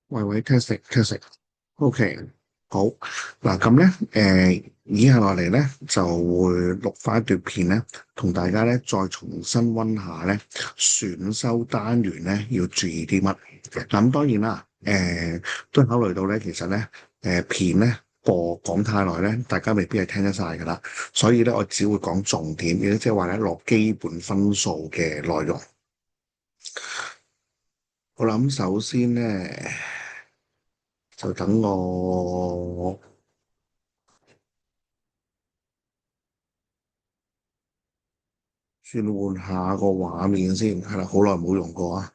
喂喂，testing，OK，好嗱，咁咧，以下落嚟咧就會錄翻一段片咧，同大家咧再重新温下咧選修單元咧要注意啲乜。嗱，咁當然啦，都考慮到咧，其實咧，片咧講太耐咧，大家未必係聽得晒噶啦，所以咧我只會講重點，亦都即係話咧落基本分數嘅內容。我諗首先咧就等我。轉換下個畫面先，係啦，好耐冇用過啊。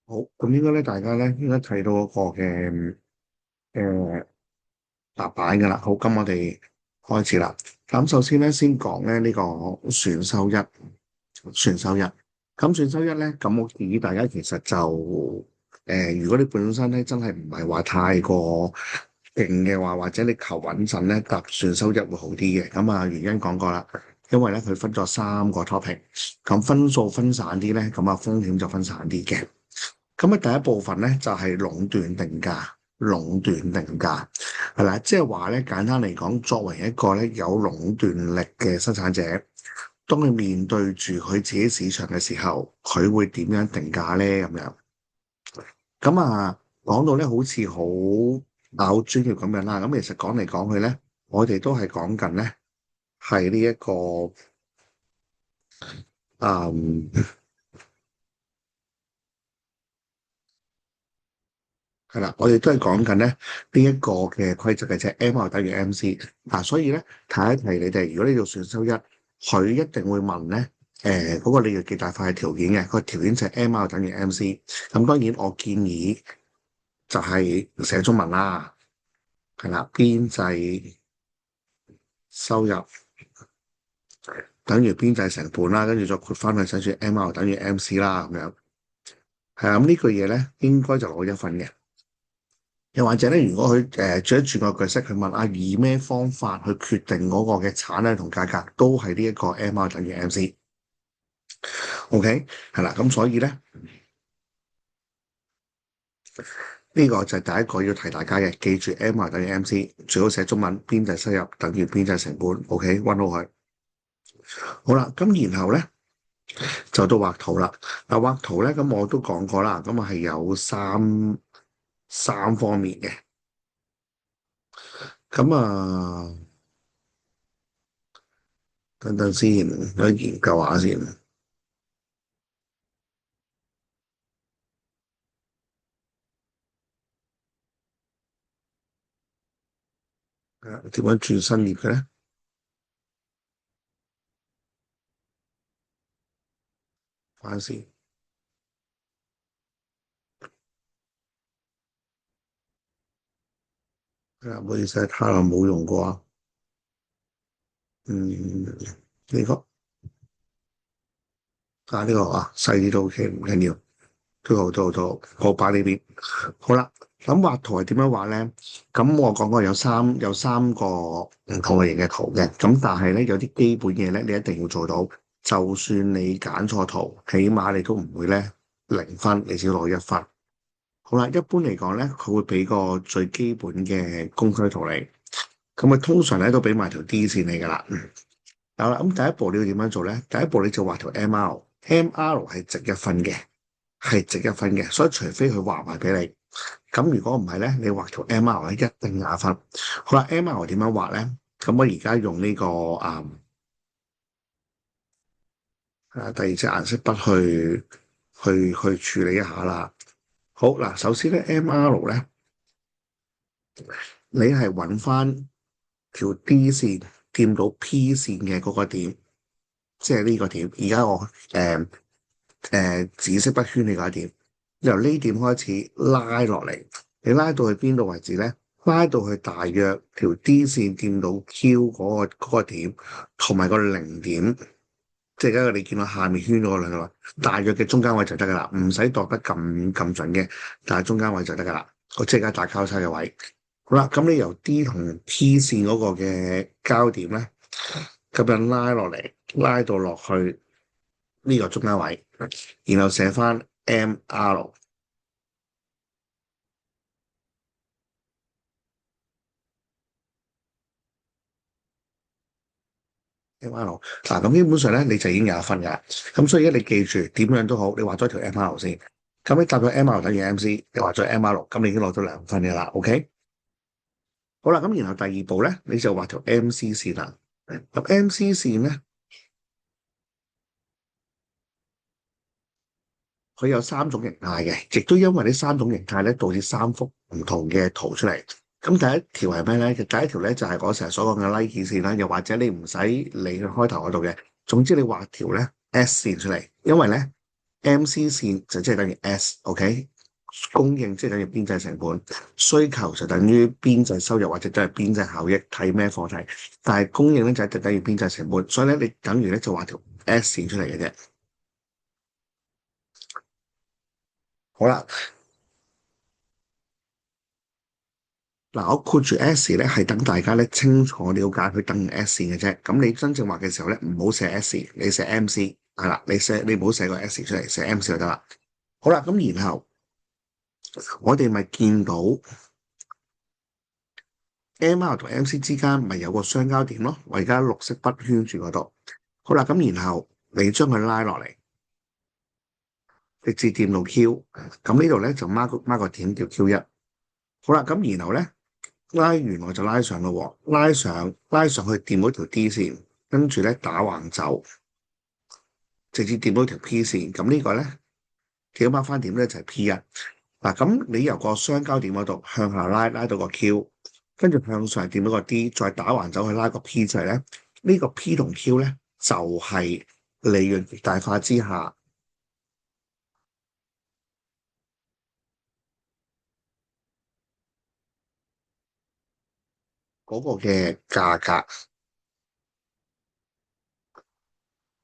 好，咁應該咧，大家咧應該睇到嗰個嘅誒白板噶啦。好，咁我哋開始啦。咁首先咧，先講咧呢個選修一，選修一。咁選修一咧，咁我建議大家其實就如果你本身咧真係唔係話太過勁嘅話，或者你求穩陣咧，搭選修一會好啲嘅。咁啊，原因講過啦，因為咧佢分咗三個 topic，咁分數分散啲咧，咁啊風險就分散啲嘅。咁啊，第一部分咧就係壟斷定價，壟斷定價係啦，即係話咧簡單嚟講，作為一個咧有壟斷力嘅生產者，當佢面對住佢自己市場嘅時候，佢會點樣定價咧？咁樣咁啊，講到咧好似好專業咁樣啦。咁其實講嚟講去咧，我哋都係講緊咧係呢一個嗯係啦，我哋都係講緊咧呢一個嘅規則嘅啫，M R 等於 MC 嗱，所以咧提一提你哋，如果你要選修一，佢一定會問咧，嗰個利潤極大化嘅條件嘅，個條件就係 M R 等於 MC。咁當然我建議就係寫中文啦，係啦，邊際收入等於邊際成本啦，跟住再括翻去寫住 M R 等於 MC 啦，咁樣係啊，咁呢句嘢咧應該就攞一分嘅。又或者咧，如果佢轉一轉個句式，佢問啊，以咩方法去決定嗰個嘅產量同價格，都係呢一個 M R 等於 MC。OK，係啦，咁所以咧，呢個就係第一個要提大家嘅，記住 M R 等於 MC，最好寫中文，邊際收入等於邊際成本。OK，溫好佢。好啦，咁然後咧就到畫圖啦。嗱，畫圖咧，咁我都講過啦，咁啊係有三方面嘅。咁啊，等等先，我研究下先。點樣轉新頁嘅咧？反先，係啊，唔好意思，太耐冇用過啊。嗯，呢個呢個細啲都 OK，唔緊要，都好，我擺呢邊。好啦，咁畫圖係點樣畫咧？咁我講過有三個唔同類型嘅圖嘅，咁但係咧有啲基本嘢咧，你一定要做到。就算你揀錯圖，起碼你都唔會咧0分，你只要攞一分。好啦，一般嚟講咧，佢會俾個最基本嘅供需圖你，咁佢通常咧都俾埋條 D 線你噶啦。好啦，咁第一步你要點樣做咧？第一步你就畫條 MR，MR 係值一分嘅，係值一分嘅，所以除非佢畫埋俾你，咁如果唔係咧，你畫條 MR 咧一定廿分。好啦，MR 點樣畫咧？咁我而家用呢個第二隻顏色筆去處理一下啦。好嗱，首先咧 MR 咧，你係揾翻條 D 線掂到 P 線嘅嗰個點，即係呢個點。而家我紫色筆圈你嗰一點，由呢點開始拉落嚟，你拉到去邊度為止咧？拉到去大約條 D 線掂到 Q 嗰個點，同埋個零點，即係而家你見到下面圈嗰個兩個大約嘅中間位就得噶啦，唔使度得咁準嘅，但係中間位就得噶啦。我即係而家打交叉嘅位。好啦，咁你由 D 同 P 線嗰個嘅交點咧，咁樣拉落嚟，拉到落去呢個中間位，然後寫翻 MR。MR 嗱，咁基本上咧你就已經有一分㗎啦。咁所以咧你記住點樣都好，你畫咗條 MR 先。咁你答咗 MR 等於 MC，你畫咗 MR，咁你已經攞咗2分㗎啦。OK，好啦，咁然後第二步咧，你就畫條 MC 線啦。咁 MC 線咧，佢有3種形態嘅，亦都因為呢3種形態咧，導致3幅唔同嘅圖出嚟。咁第一條係咩咧？第一條咧就係我成日所講嘅 Nike 線啦，又或者你唔使理佢開頭嗰度嘅，總之你畫條咧 S 線出嚟，因為咧 MC 線就即係等於 S，OK？供應即係等於邊際成本，需求就等於邊際收入或者都係邊際效益，睇咩課題。但係供應咧就係等於邊際成本，所以咧你等於咧就畫條 S 線出嚟嘅啫。好啦。嗱，我括住 S 咧，係等大家咧清楚了解佢等 S 線嘅啫。咁你真正畫嘅時候咧，唔好寫 S，你寫 MC 係啦。你唔好寫個 S 出嚟，寫 MC 就得啦。好啦，咁然後我哋咪見到 MR 同 MC 之間咪有個相交點咯。我而家綠色筆圈住嗰度。好啦，咁然後你將佢拉落嚟，直至掂到 Q。咁呢度咧就 mark 個點叫 Q1。好啦，咁然後咧。拉完我就拉上咯，拉上去掂到條 D 線，跟住咧打橫走，直接掂到條 P 線。咁呢個咧點翻翻點咧就係 P1。嗱，咁你由個相交點嗰度向下拉，拉到個 Q，跟住向上掂到個 D，再打橫走去拉個 P 就係咧，呢個 P 同 Q 咧就係利潤極大化之下嗰個嘅價格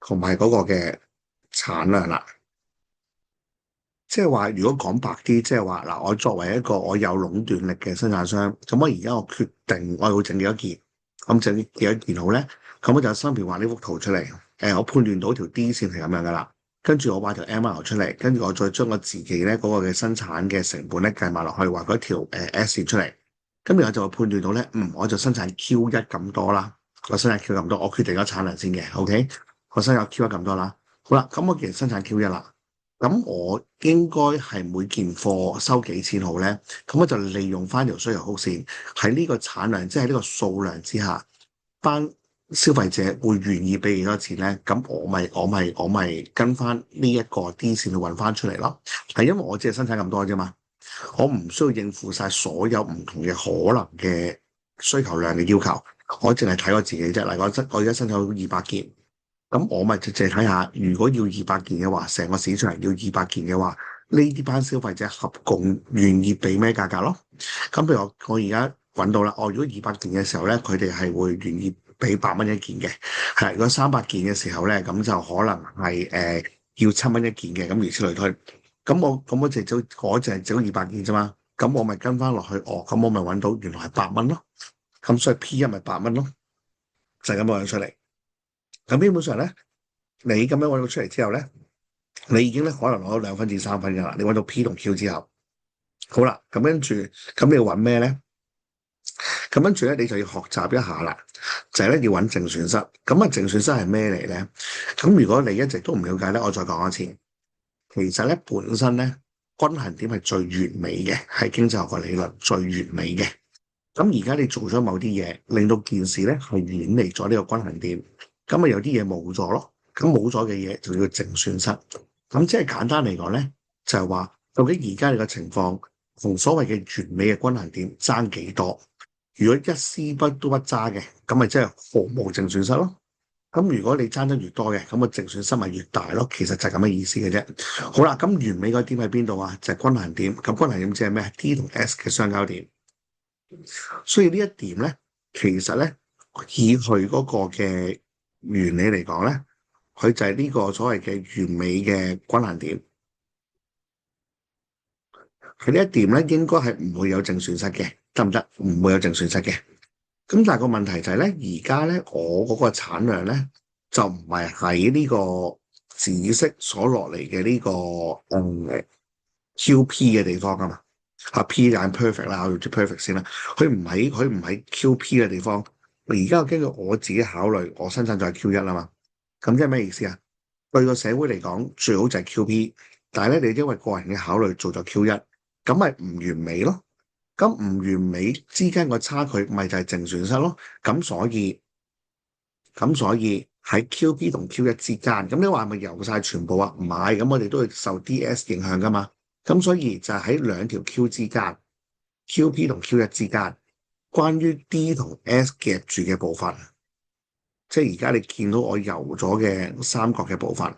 同埋嗰個嘅產量啦。即係話，如果講白啲，即係話嗱，我作為一個我有壟斷力嘅生產商，咁我而家我決定我要整幾多件，咁整幾多件好咧？咁我就新片畫呢幅圖出嚟。我判斷到條 D 線係咁樣噶啦，跟住我畫條 MR 出嚟，跟住我再將我自己咧嗰個嘅生產嘅成本咧計埋落去，畫嗰條S 線出嚟，咁然後就會判斷到咧，我就生產 Q1 咁多啦，我生產 Q 咁多，我決定咗產量先嘅，OK，我生產 Q1 咁多啦。好啦，咁我既然生產 Q1啦。咁我應該係每件貨收幾錢好咧？咁我就利用翻條需求曲線喺呢個產量，即係呢個數量之下，班消費者會願意俾幾多錢咧？咁我咪跟翻呢一個 D 線去揾翻出嚟咯。係因為我只係生產咁多啫嘛，我唔需要應付晒所有唔同嘅可能嘅需求量嘅要求，我淨係睇我自己啫。例如我而家生產到200件。咁我咪直接睇下，如果要200件嘅話，成個市場要200件嘅話，呢啲班消費者合共願意俾咩價格咯？咁譬如我而家揾到啦，如果200件嘅時候咧，佢哋係會願意俾8蚊一件嘅，係如果300件嘅時候咧，咁就可能係要7蚊一件嘅，咁如此類推。咁我淨係整200件啫嘛，咁我咪跟翻落去，咁我咪揾到原來係8蚊咯，咁所以 P1咪8蚊咯，就係咁樣出嚟。咁基本上咧，你咁樣揾到出嚟之後咧，你已經咧可能攞到2分至3分噶啦。你揾到 P 同 Q 之後，好啦，咁跟住咁你要揾咩咧？咁跟住咧，你就要學習一下啦，就係咧要揾淨損失。咁啊，淨損失係咩嚟咧？咁如果你一直都唔了解咧，我再講一次。其實咧本身咧均衡點係最完美嘅，係經濟學嘅理論最完美嘅。咁而家你做咗某啲嘢，令到件事咧係遠離咗呢個均衡點。咁咪有啲嘢冇咗咯，咁冇咗嘅嘢就要淨損失。咁即係簡單嚟講咧，就係話究竟而家你個情況同所謂嘅完美嘅均衡點爭幾多？如果一絲都不差嘅，咁咪即係毫無淨損失咯。咁如果你爭得越多嘅，咁個淨損失咪越大咯。其實就係咁嘅意思嘅啫。好啦，咁完美嗰點喺邊度啊？就係均衡點。咁均衡點即係咩？D 同 S 嘅相交點。所以呢一點咧，其實咧以佢嗰個嘅原理嚟講咧，佢就係呢個所謂嘅完美嘅均衡點。佢呢一點咧，應該係唔會有淨損失嘅，得唔得？唔會有淨損失嘅。咁但係個問題就係咧，而家咧我嗰個產量咧就唔係喺呢個紫色所落嚟嘅呢個QP 嘅地方啊嘛。啊 P 就係 perfect 啦，我用啲 perfect 先啦。佢唔喺 QP 嘅地方。而家根據我自己考慮，我生產就係 Q1啦嘛。咁即係咩意思啊？對個社會嚟講，最好就係 QP，但係咧，你因為個人嘅考慮做咗 Q1，咁咪唔完美咯。咁唔完美之間個差距，咪就係淨損失咯。咁所以喺 QP 同 Q1之間，咁你話係咪游晒全部啊？唔係，咁我哋都會受 DS 影響噶嘛。咁所以就係喺兩條 Q 之間，QP 同 Q1之間，關於 D 同 S 夾住嘅部分，即係而家你見到我游咗嘅三角嘅部分。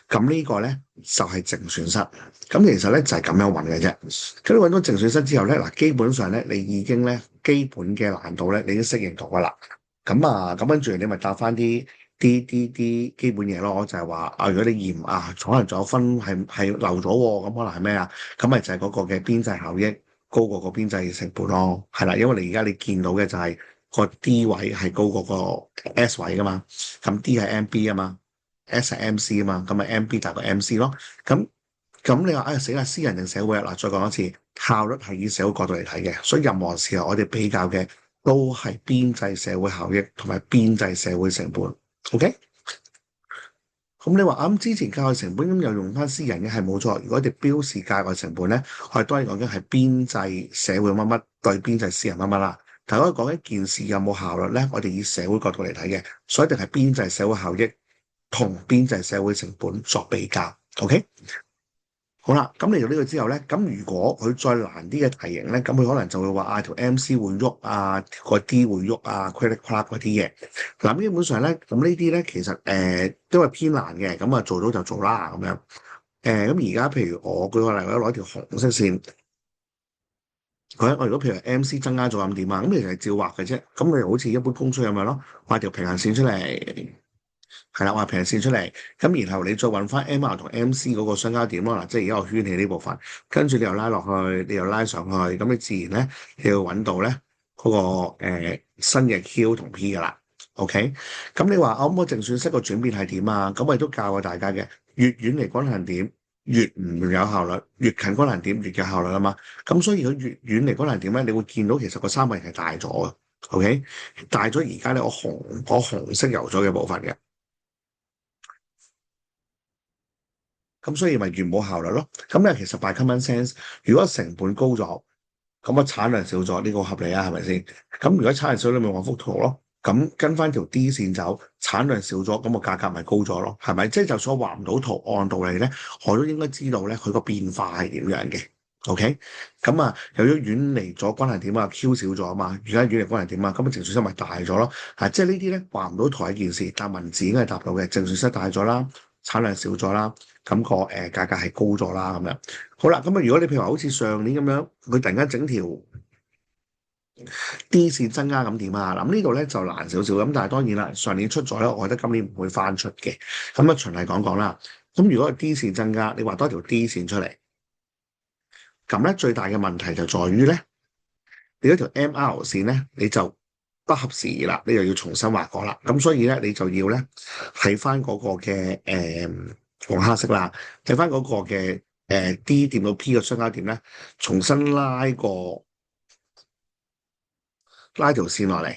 咁呢個咧就係淨損失。咁其實咧就係咁樣揾嘅啫。咁你揾到淨損失之後咧，嗱基本上咧你已經咧基本嘅難度咧你已經適應到噶啦。咁跟住你咪答翻啲基本嘢咯。就係話啊，如果你嫌啊可能仲有分係漏咗喎，咁可能係咩啊？咁咪就係嗰個嘅邊際效益高過個邊際成本咯。係啦，因為你而家見到嘅就係個 D 位係高過個 S 位噶嘛。咁 D 係 MB 啊嘛。S 係 MC 啊嘛，咁咪 MB 大過 MC 咯。咁你話唉死啦，私人定社會啊？嗱，再講一次，效率係以社會角度嚟睇嘅，所以任何時候我哋比較嘅都係邊際社會效益同埋邊際社會成本。OK，咁你話啱之前價格成本咁又用翻私人嘅係冇錯。如果我哋標示價格成本咧，我哋當然講緊係邊際社會乜乜對邊際私人乜乜啦。但係我哋講一件事有冇效率咧，我哋以社會角度嚟睇嘅，所以一定係邊際社會效益同邊際社會成本作比較，OK？好啦，咁嚟到呢個之後咧，咁如果佢再難啲嘅題型咧，咁佢可能就會話啊條 MC 會喐啊，個 D 會喐啊，credit card 嗰啲嘢。嗱，基本上咧，咁呢啲咧其實都係偏難嘅，咁啊做到就做啦咁樣。咁而家譬如我舉個例，我攞條紅色線，我如果譬如 MC 增加咗咁點啊？咁其實係照畫嘅啫，咁你好似一般公式咁樣咯，畫條平行線出嚟。係啦，我係平線出嚟，咁然後你再揾翻 MR 同 MC 嗰個相交點咯。嗱，即係而家我圈起呢部分，跟住你又拉落去，你又拉上去，咁你自然咧，你要揾到咧嗰、個、新嘅 Q 同 P 噶啦。OK，咁你話我淨損失個轉變係點啊？咁我亦都教過大家嘅，越遠離均衡點越唔有效率，越近均衡點越有效率啊嘛。咁所以佢越遠離均衡點咧，你會見到其實個三角形係大咗嘅。OK，大咗而家咧，我紅色油咗嘅部分嘅。咁所以咪越冇效率咯。咁咧其實 by common sense，如果成本高咗，咁啊產量少咗，呢個合理啊，係咪先？咁如果產量少，你咪畫幅圖咯。咁跟翻條 D 線走，產量少咗，咁個價格咪高咗咯，係咪？即係就算我畫唔到圖，按道理咧，我都應該知道咧佢個變化係點樣嘅。OK，咁啊，由於遠離咗均衡點啊，Q 少咗啊嘛，而家遠離均衡點啊，咁啊淨損失咪大咗咯。即係呢啲咧畫唔到圖係一件事，但文字應該係答到嘅，淨損失大咗啦，產量少咗啦。咁個價格係高咗啦，咁樣好啦。咁啊，如果你譬如話好似上年咁樣，佢突然間整條 D 線增加咁點啊？嗱，呢度咧就難少少咁，但係當然啦，上年出咗咧，我覺得今年唔會翻出嘅。咁啊，循例講講啦。咁如果係 D 線增加，你畫多條 D 線出嚟，咁咧最大嘅問題就在於咧，你嗰條 MR 線咧，你就不合時宜啦，你又要重新畫過啦。咁所以咧，你就要咧睇翻嗰個嘅黃黑色啦，睇翻嗰個嘅D 掂到 P 嘅相交點咧，重新拉條線落嚟，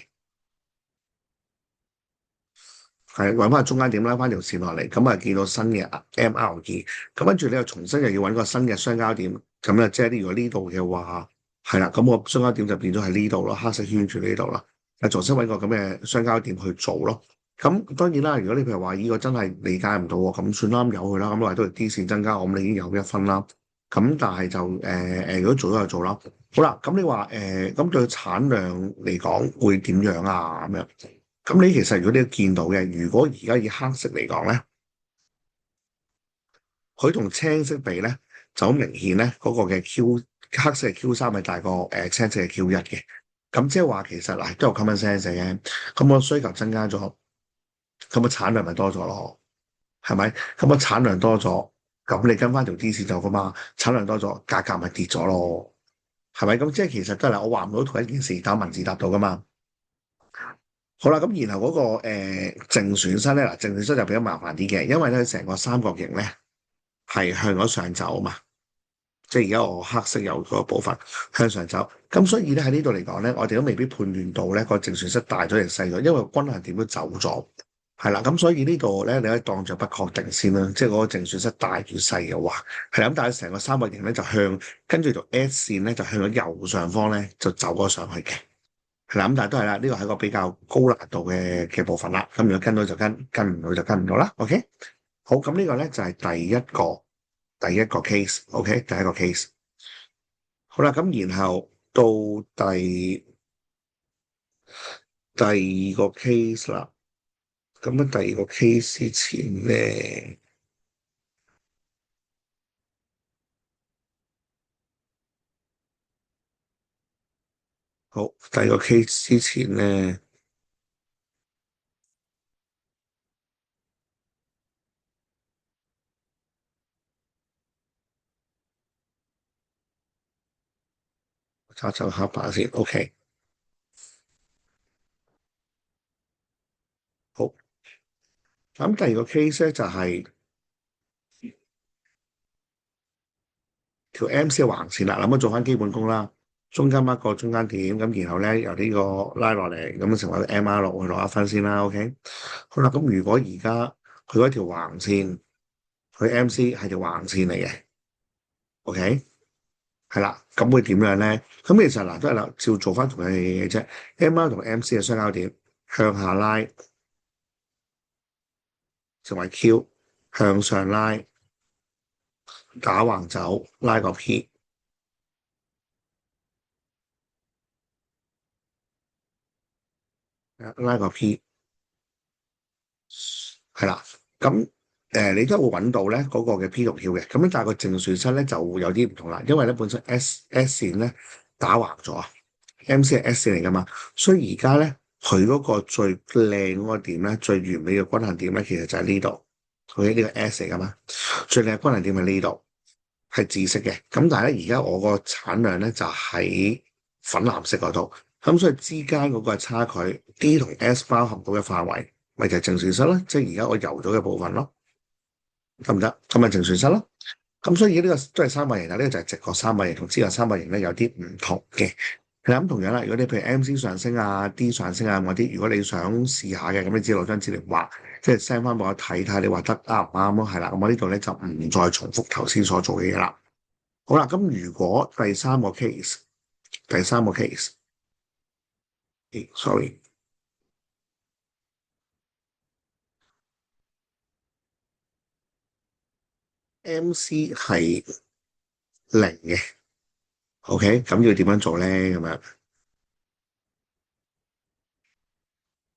係揾翻中間點拉翻條線落嚟，咁啊見到新嘅 MR 二，咁跟住你又重新又要揾個新嘅相交點，咁咧即係如果呢度嘅話，係啦，咁個相交點就變咗喺呢度咯，黑色圈住呢度啦，重新揾個咁嘅相交點去做咯。咁當然啦，如果你譬如話呢個真係理解唔到喎，咁算啦，由佢啦，咁我話都係 D 線增加，我咁你已經有一分啦。咁但係就如果做咗就做啦。好啦，咁你話咁對產量嚟講會點樣啊？咁樣，咁你其實如果你見到嘅，如果而家以黑色嚟講咧，佢同青色比咧，就好明顯咧，嗰個嘅 Q 黑色嘅 Q3係大過青色嘅 Q1嘅。咁即係話其實嗱都有 common sense 嘅，咁我需求增加咗，咁個產量咪多咗咯，係咪？咁個產量多咗，咁你跟翻條 D 線就噶嘛，產量多咗，價格咪跌咗咯，係咪？咁即係其實都係我話唔到同一件事，但文字答到噶嘛。好啦，咁然後嗰、個淨損失咧，嗱淨損失就比較麻煩啲嘅，因為咧成個三角形咧係向咗上走啊嘛。即係而家我黑色有嗰個部分向上走，咁所以咧喺呢度嚟講咧，我哋都未必判斷到咧個淨損失大咗定細咗，因為個均衡點都走咗，係啦，咁所以呢度咧你可以當作不確定先啦，即係嗰個淨損失大與細嘅話，係啦，咁但係成個三角形咧就向跟住條 S 線咧就向咗右上方咧就走咗上去嘅，係啦，咁但係都係啦，呢個係一個比較高難度嘅部分啦，咁如果跟到就跟，跟唔到就跟唔到啦，OK，好，咁呢個咧就係第一個 case，OK，第一個 case。好啦，咁然後到第二個 case 啦。咁咧第二個 case 之前咧，好，第二個 case 之前咧，查查黑板先，OK，好。咁第二個 case 咧就係條 MC 嘅橫線啦，咁啊做翻基本功啦，中間一個中間點，咁然後咧由呢個拉落嚟，咁成為 MR 落去攞一分先啦，OK。好啦，咁如果而家佢嗰條橫線，佢 MC 係條橫線嚟嘅，OK。係啦，咁會點樣咧？咁其實嗱都係啦，照做翻同樣嘅嘢啫。M1 同 MC 嘅相交點向下拉成為 Q，向上拉打橫走拉個 P，拉個 P 係啦。咁你都會揾到咧嗰個嘅 P 同 Q 嘅。咁但係個淨損失咧就會有啲唔同啦，因為咧本身 S 線咧打橫咗啊，MC 係 S 線嚟噶嘛，所以而家咧佢嗰個最靚嗰個點咧，最完美嘅均衡點咧，其實就喺呢度。佢呢個 S 嚟噶嘛，最靚均衡點喺呢度，係紫色嘅。咁但係咧，而家我個產量咧就喺粉藍色嗰度，咁所以之間嗰個差距 D 同 S 包含到嘅範圍，咪就係淨損失咯。即係而家我游咗嘅部分咯，得唔得？咁咪淨損失咯。咁所以呢個都係三角形啦，呢個就係直角三角形同直角三角形咧有啲唔同嘅。係啦，咁同樣啦，如果你譬如 MC 上升啊、D 上升啊嗰啲，如果你想試下嘅，咁你只攞張紙嚟畫，即係 send 翻俾我睇睇，你畫得啱唔啱咯？係啦，咁我呢度咧就唔再重複頭先所做嘅嘢啦。好啦，咁如果第三個case，sorry，MC 係零嘅，OK，咁要點樣做咧？咁樣，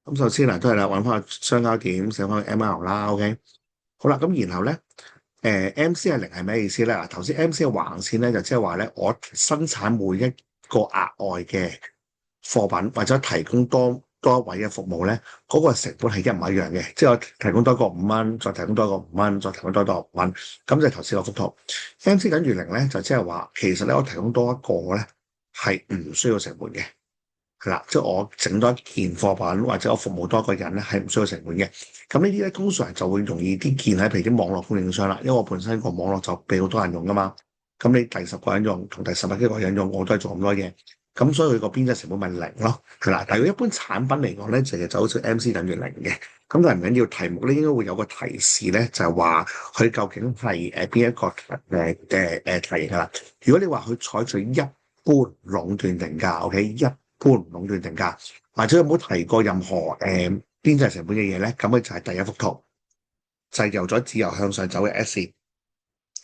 咁首先嗱都係啦，揾翻個相交點，寫翻個 ML 啦，OK。好啦，咁然後咧，MC 係零係咩意思咧？嗱，頭先 MC 嘅橫線咧，就即係話咧，我生產每一個額外嘅貨品或者提供多一位嘅服務咧，嗰個成本係一唔一樣嘅。即係我提供多個5蚊，再提供多個五蚊，再提供多個5蚊，咁就係頭先個幅圖。MC 等於零咧，就即係話其實咧，我提供多一個咧係唔需要成本嘅。係啦，即係我整多一件貨品或者我服務多一個人咧，係唔需要成本嘅。咁呢啲咧通常就會容易啲見喺譬如啲網絡供應商啦，因為我本身個網絡就俾好多人用噶嘛。咁你第十個人用同第11個人用，我都係做咁多嘢。咁所以佢個邊際成本咪零咯，係啦。但係如果一般產品嚟講咧，其實就好似 MC 等於零嘅。咁但係唔緊要，題目咧應該會有個提示咧，就係話佢究竟係邊一個題㗎啦。如果你話佢採取一般壟斷定價，OK，一般壟斷定價，或者有冇提過任何邊際成本嘅嘢咧？咁佢就係第一幅圖，就係由咗自由向上走嘅 S 線，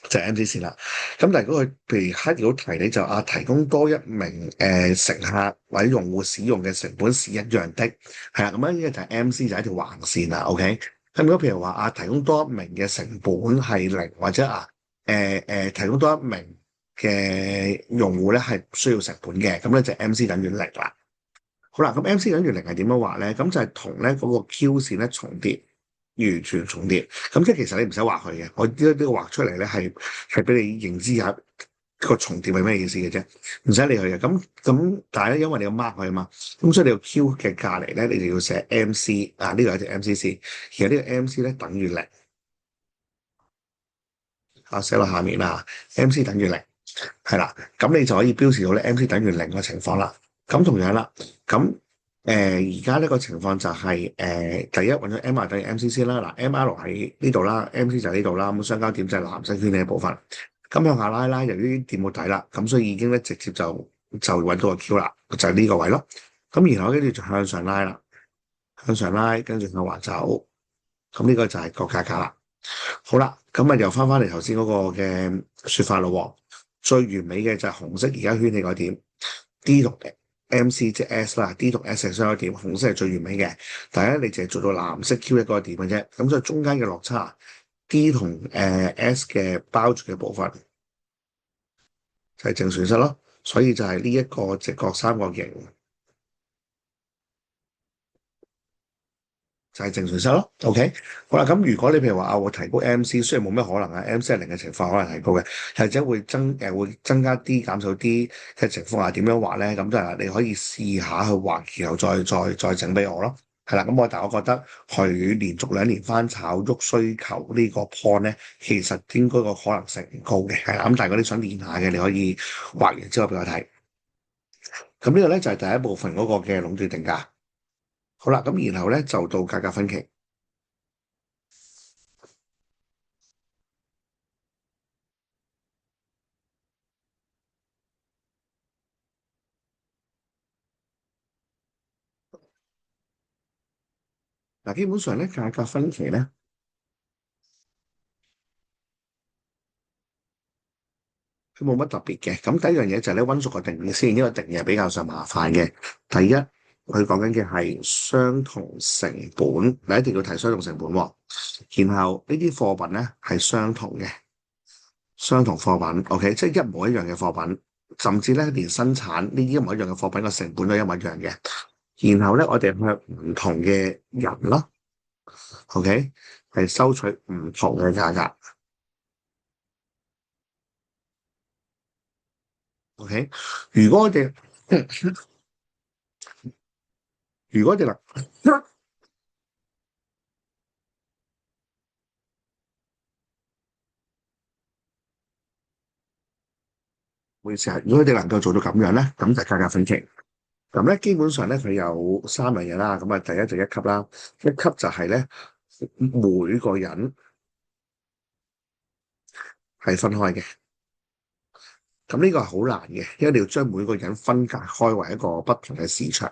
就係 MC 線啦。咁但係如果佢譬如刻意到提你就提供多一名乘客或者用戶使用嘅成本是一樣的，係啦。咁樣呢個就係 MC 就係一條橫線啦。OK。咁如果譬如話提供多一名嘅成本係零，或者提供多一名嘅用戶咧係唔需要成本嘅，咁咧就 MC 等於零啦。好啦，咁 MC 等於零係點樣畫咧？咁就係同咧嗰個 Q 線咧重疊，完全重疊。咁即係其實你唔使畫佢嘅，我呢個畫出嚟咧係俾你認知下個重疊係咩意思嘅啫，唔使理佢嘅。咁，但係咧，因為你要 mark 佢啊嘛，咁所以你要 Q 嘅隔離咧，你就要寫 MC 啊，呢個係隻 MCC，其實呢個 MC 咧等於零啊，寫落下面啦，MC 等於零。係啦，咁你就可以標示到咧 MC 等於零嘅情況啦。咁同樣啦，咁而家呢個情況就係第一揾咗 MR 等於 MC 先啦。嗱，MR 喺呢度啦，MC 就喺呢度啦。咁相交點就係藍色圈呢一部分。咁向下拉啦，由於掂冇底啦，咁所以已經咧直接就揾到個 Q 啦，就係呢個位咯。咁然後跟住就向上拉啦，向上拉，跟住向橫走。咁呢個就係個價格啦。好啦，咁啊又翻嚟頭先嗰個嘅説法咯喎。最完美嘅就係紅色而家圈起個點 D 同 MC 即係 S 啦，D 同 S 係相一點，紅色係最完美嘅。但係咧，你淨係做到藍色 Q 一個點嘅啫，咁所以中間嘅落差 D 同S 嘅包住嘅部分就係正損失咯。所以就係呢一個直角三角形。就係正常收咯，OK，好啦，咁如果你譬如話啊，我提高 MC，雖然冇咩可能啊，MC 係零嘅情況可能提高嘅，或者會增加啲減少啲嘅情況下點樣畫咧？咁就係你可以試下去畫，然後再整俾我咯。係啦，但我覺得佢連續2年翻炒喐需求呢個 point 咧，其實應該個可能性唔高嘅。係啦，但係如果你想練下嘅，你可以畫完之後俾我睇。咁呢個咧就係第一部分嗰個嘅壟斷定價。好啦，咁然後咧就到價格分歧。嗱，基本上咧價格分歧咧，佢冇乜特別嘅。咁第一樣嘢就係咧溫熟嘅定義先，因為定義係比較上麻煩嘅。第一，佢講緊嘅係相同成本，你一定要提相同成本喎。然後呢啲貨品咧係相同嘅，相同貨品，OK，即係一模一樣嘅貨品，甚至咧連生產呢啲一模一樣嘅貨品嘅成本都一模一樣嘅。然後咧，我哋向唔同嘅人啦，OK，係收取唔同嘅價格，OK。如果我哋如果我哋能，唔好意思啊，如果我哋能夠做到咁樣咧，咁就價格分歧。咁咧基本上咧佢有三樣嘢啦。咁啊，第一就一級啦，一級就係咧每個人係分開嘅。咁呢個係好難嘅，因為你要將每個人分隔開為一個不同嘅市場。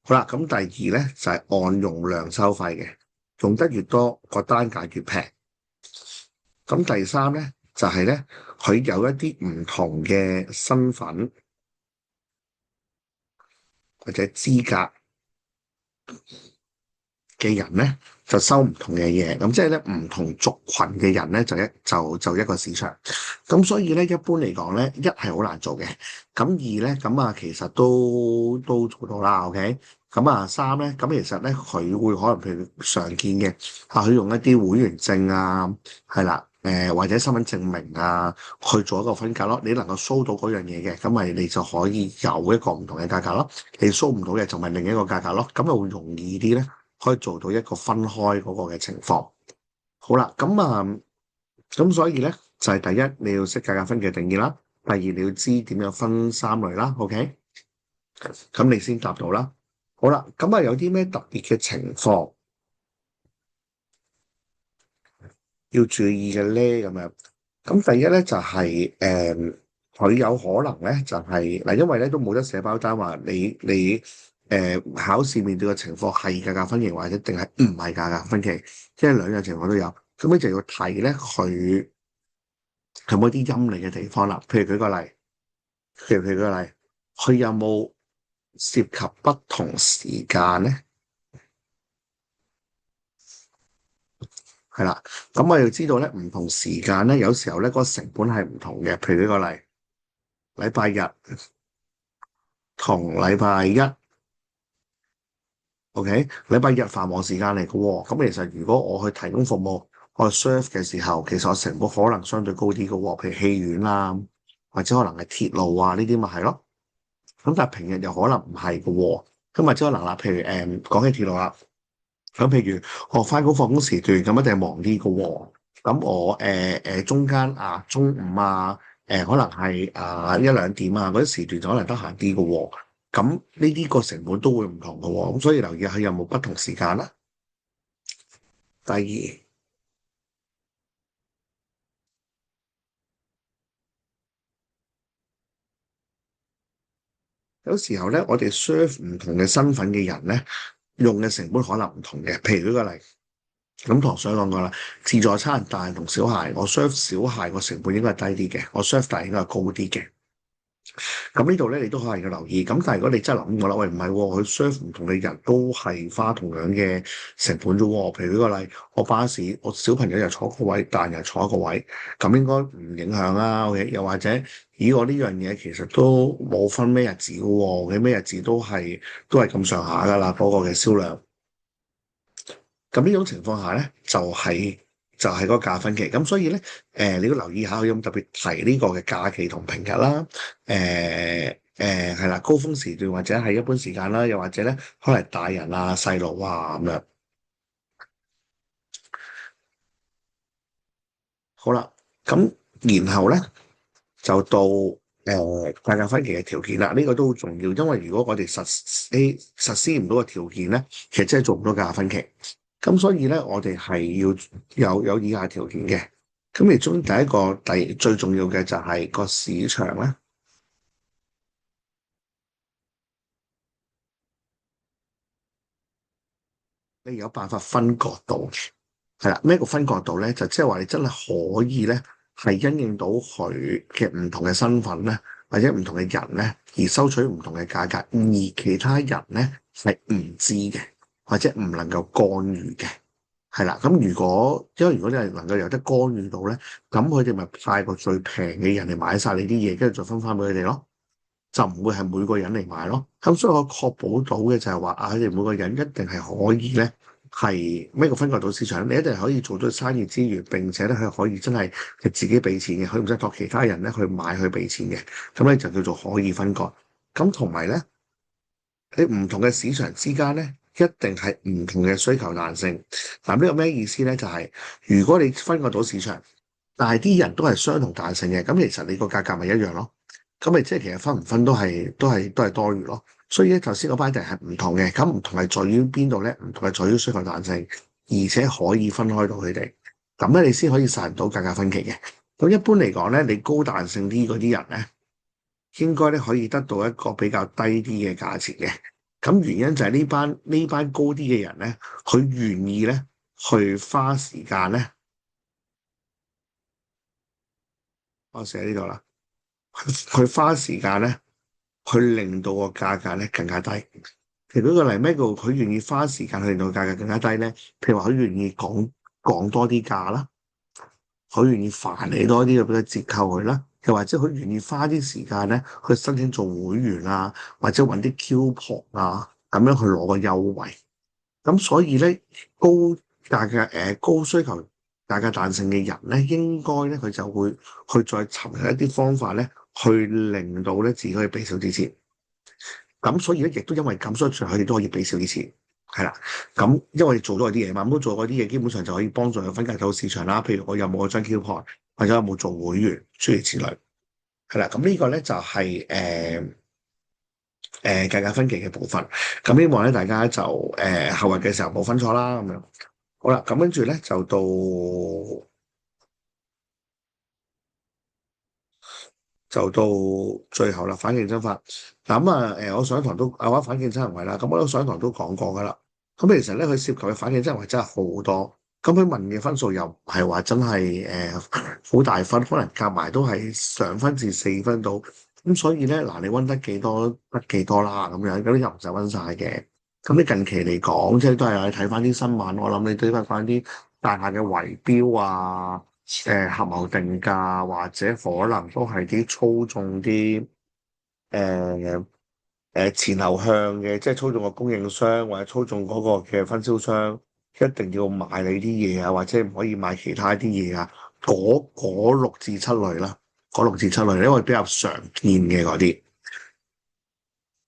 好啦，咁第二咧就係按用量收費嘅，用得越多個單價越平。咁第三咧就係咧佢有一啲唔同嘅身份或者資格嘅人咧，就收唔同嘅嘢。咁即係咧唔同族群嘅人咧，就一個市場。咁所以咧，一般嚟講咧，一係好難做嘅。咁二咧，咁啊其實都做到啦。OK，咁啊三咧，咁其實咧佢會可能譬如常見嘅佢用一啲會員證啊，係啦，或者身份證明啊，去做一個分隔咯。你能夠 show 到嗰樣嘢嘅，咁咪你就可以有一個唔同嘅價格咯。你 show 唔到嘅，就咪另一個價格咯。咁就會容易啲咧。可以做到一個分開嗰個嘅情況。好啦，咁所以咧就係第一你要識價格分歧嘅定義啦，第二你要知點樣分三類啦，OK，咁你先答到啦。好啦，咁啊有啲咩特別嘅情況要注意嘅咧？咁樣，咁第一咧就係佢有可能咧就係嗱，因為咧都冇得寫包單話你考試面對嘅情況係價格分歧或者定係唔係價格分歧，即係兩樣情況都有。咁你就要睇咧佢有冇啲陰嚟嘅地方啦。譬如舉個例，佢有冇涉及不同時間咧？係啦，咁我要知道咧，唔同時間咧，有時候咧嗰個成本係唔同嘅。譬如舉個例，禮拜日同禮拜一，OK，禮拜日繁忙時間嚟嘅喎。咁其實如果我去提供服務，我去 serve 嘅時候，其實我成本可能相對高啲嘅喎。譬如戲院啦或者可能係鐵路啊呢啲咪係咯。咁但係平日又可能唔係嘅喎。咁或者可能啦，譬如講起鐵路啦，咁譬如我翻工放工時段咁一定係忙啲嘅喎。咁我中間中午可能係一兩點啊嗰啲時段就可能得閒啲嘅喎。咁呢啲個成本都會唔同嘅喎。咁所以留意下有冇不同時間啦。第二，有時候咧，我哋 serve 唔同嘅身份嘅人咧，用嘅成本可能唔同嘅。譬如舉個例，咁同上講過啦，自助餐大人同小孩，我 serve 小孩個成本應該係低啲嘅，我 serve 大人應該係高啲嘅。咁呢度咧，你都可能要留意。咁但係如果你真係諗過啦，喂唔係喎，佢 serve 唔同嘅人都係花同樣嘅成本啫喎。譬如舉個例，我巴士我小朋友又坐一個位，大人又坐一個位，咁應該唔影響啦。OK，又或者咦，我呢樣嘢其實都冇分咩日子嘅喎，嘅咩日子都係咁上下㗎啦，嗰個嘅銷量。咁呢種情況下咧，就係嗰個價分期。咁所以咧，你要留意下，佢有冇特別提呢個嘅假期同平日啦。係啦，高峰時段或者係一般時間啦，又或者咧，可能大人啊、細路啊咁樣。好啦，咁然後咧就到價格分期嘅條件啦。呢個都好重要，因為如果我哋實施唔到個條件咧，其實真係做唔到價格分期。咁所以咧，我哋係要有以下條件嘅。咁其中第一個最重要嘅就係個市場咧，你有辦法分割到嘅。係啦，咩叫分割到咧？就即係話你真係可以咧，係因應到佢嘅唔同嘅身份咧，或者唔同嘅人咧，而收取唔同嘅價格，而其他人咧係唔知嘅，或者唔能夠干預嘅。係啦，咁因為如果你係能夠有得干預到咧，咁佢哋咪派個最平嘅人嚟買晒你啲嘢，跟住再分翻俾佢哋咯，就唔會係每個人嚟買咯。咁所以我確保到嘅就係話佢哋每個人一定係可以咧，係咩個分割到市場，你一定係可以做到生意之餘，並且咧佢可以真係自己俾錢嘅，佢唔使託其他人咧去買去俾錢嘅，咁咧就叫做可以分割。咁同埋咧。你唔同嘅市場之間咧，一定係唔同嘅需求彈性。嗱，呢個咩意思咧？就係如果你分割到市場，但係啲人都係相同彈性嘅，咁其實你個價格咪一樣咯。咁咪即係其實分唔分都係多餘咯。所以咧，頭先嗰班人係唔同嘅，咁唔同係在於邊度咧？唔同係在於需求彈性，而且可以分開到佢哋，咁咧你先可以實現到價格分歧嘅。咁一般嚟講咧，你高彈性啲嗰啲人咧。應該咧可以得到一個比較低啲嘅價錢嘅，咁原因就係呢班高啲嘅人咧，佢願意咧去花時間咧，我寫喺呢度啦，佢花時間咧去令到個價格咧更加低。譬如舉個例，咩叫佢願意花時間去令到個價格更加低咧？譬如話佢願意講多啲價啦。佢願意煩你多啲嘅俾佢折扣佢啦，又或者佢願意花啲時間咧去申請做會員啊，或者揾啲 coupon 啊，咁樣去攞個優惠。咁所以咧，高高需求價格彈性嘅人咧，應該咧佢就會去再尋求一啲方法咧，去令到咧自己可以俾少啲錢。咁所以咧，亦都因為咁，所以佢哋都可以俾少啲錢。係啦，咁因為我哋做咗嗰啲嘢嘛，咁都做嗰啲嘢，基本上就可以幫助佢分隔到市場啦。譬如我有冇嗰張 coupon，或者有冇做會員，諸如此類。係啦，咁呢個咧就係價格分歧嘅部分。咁希望咧大家就後日嘅時候冇分錯啦，咁樣。好啦，咁跟住咧就到最後啦，反競爭法。嗱咁我上一堂都話反競爭行為啦，咁我都上一堂都講過噶啦。咁其實咧，佢涉及嘅反競爭行為真係好多。咁佢問嘅分數又唔係話真係好大分，可能夾埋都係兩分至四分到。咁所以咧，嗱你温得幾多得幾多啦，咁樣咁又唔使温晒嘅。咁你近期嚟講，即係都係睇翻啲新聞，我諗你睇翻啲大廈嘅圍標啊。合謀定價或者可能都係啲操縱啲誒前後向嘅，即係操縱個供應商或者操縱嗰個嘅分銷商，一定要買你啲嘢啊，或者唔可以買其他啲嘢啊，嗰六至七類啦，嗰六至七類，因為比較常見嘅嗰啲。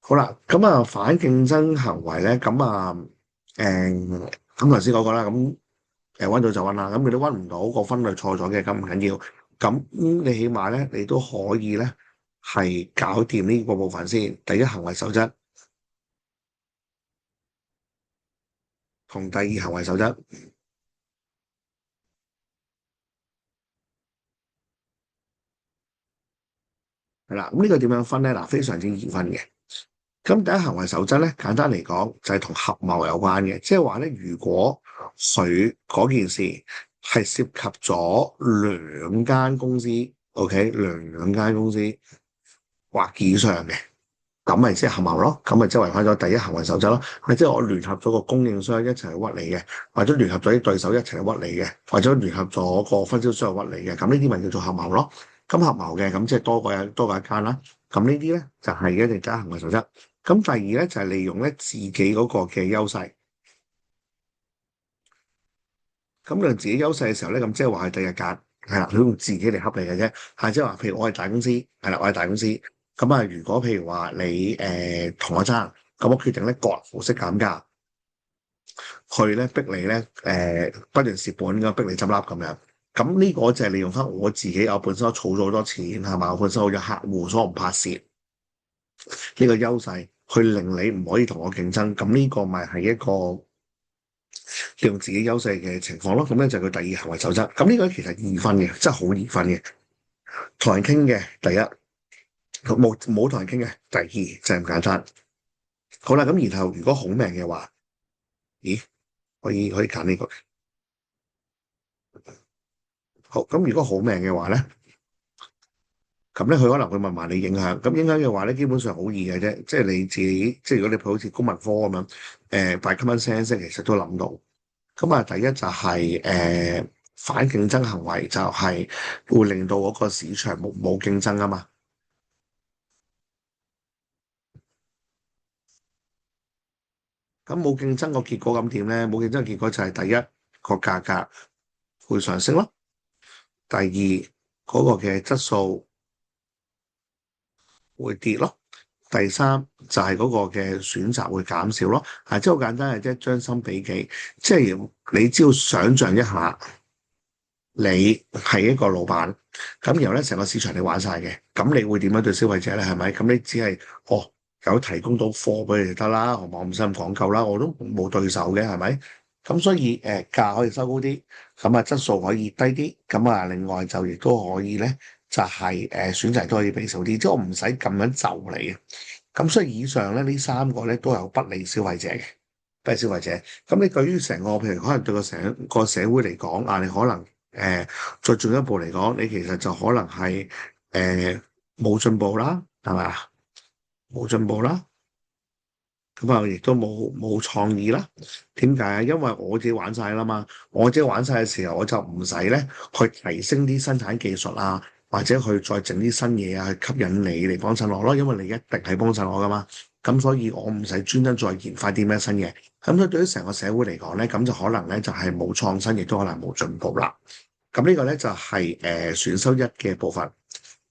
好啦，咁啊反競爭行為咧，誒咁頭先講過啦，溫到就溫啦，咁你都溫唔到個分類錯咗嘅，咁唔緊要，咁你起碼咧你都可以咧係搞掂呢個部分先。第一行為守則同第二行為守則係啦，咁呢個點樣分咧？嗱，非常之易分嘅。咁第一行為守則咧，簡單嚟講就係同合謀有關嘅，即係話咧，如果佢嗰件事係涉及咗兩間公司，OK，兩間公司或以上嘅，咁咪即係合謀咯，咁咪即係違反咗第一行為守則咯。係即係我聯合咗個供應商一齊去屈你嘅，或者聯合咗啲對手一齊去屈你嘅，或者聯合咗個分銷商去屈你嘅，咁呢啲咪叫做合謀咯。咁合謀嘅，咁即係多過一間啦。咁呢啲咧就係一定第一行為守則。咁第二咧就係利用咧自己嗰個嘅優勢。咁利用自己優勢嘅時候咧，咁即係話係第一間係啦，佢用自己嚟恰你嘅啫。係即係話，譬如我係大公司，係啦，我係大公司。咁啊，如果譬如話你同我爭，咁我決定咧割毫式減價，去咧逼你咧不斷蝕本咁逼你執笠咁樣。咁呢個就係利用翻我自己，我本身我儲咗好多錢係嘛，我本身我有客戶，所以我唔怕蝕呢個優勢，去令你唔可以同我競爭。咁呢個咪係一個利用自己優勢嘅情況咯。咁咧就係佢第二行為守則。咁呢個其實易分嘅，真係好易分嘅。同人傾嘅第一，冇同人傾嘅第二就係咁簡單。好啦，咁然後如果好命嘅話，咦，可以揀呢個。好，咁如果好命嘅話咧，咁咧佢可能會問埋你影響。咁影響嘅話咧，基本上好易嘅啫，即係你自己，即係如果你好似公民科咁樣，by common sense 其實都諗到。咁啊，第一就係反競爭行為，就係會令到嗰個市場冇競爭啊嘛。咁冇競爭個結果咁點咧？冇競爭嘅結果就係第一個價格會上升咯，第二嗰個嘅質素會跌咯，第三就係嗰個嘅選擇會減少咯。係即係好簡單嘅啫，將心比己，即係你只要想像一下。你係一個老闆，咁然後咧成個市場你玩晒嘅，咁你會點樣對消費者咧？係咪？咁你只係有提供到貨俾你就得啦，我唔使咁講究啦，我都冇對手嘅，係咪？咁所以價可以收高啲，咁啊質素可以低啲，咁啊另外就亦都可以咧，就係選擇都可以俾少啲，即係我唔使咁樣就你嘅。咁所以以上咧呢三個咧都有不利消費者嘅，不利消費者。咁你對於成個譬如可能對個社會嚟講啊，你可能。再進一步嚟講，你其實就可能係冇進步啦，係咪啊？冇進步啦，咁啊亦都冇創意啦。點解啊？因為我自己玩晒啦嘛，我自己玩晒嘅時候，我就唔使咧去提升啲生產技術啊，或者去再整啲新嘢啊，去吸引你嚟幫襯我咯。因為你一定係幫襯我噶嘛，咁所以我唔使專登再研發啲咩新嘢。咁所以對於成個社會嚟講咧，咁就可能咧就係冇創新，亦都可能冇進步啦。咁呢個咧就係選修一嘅部分。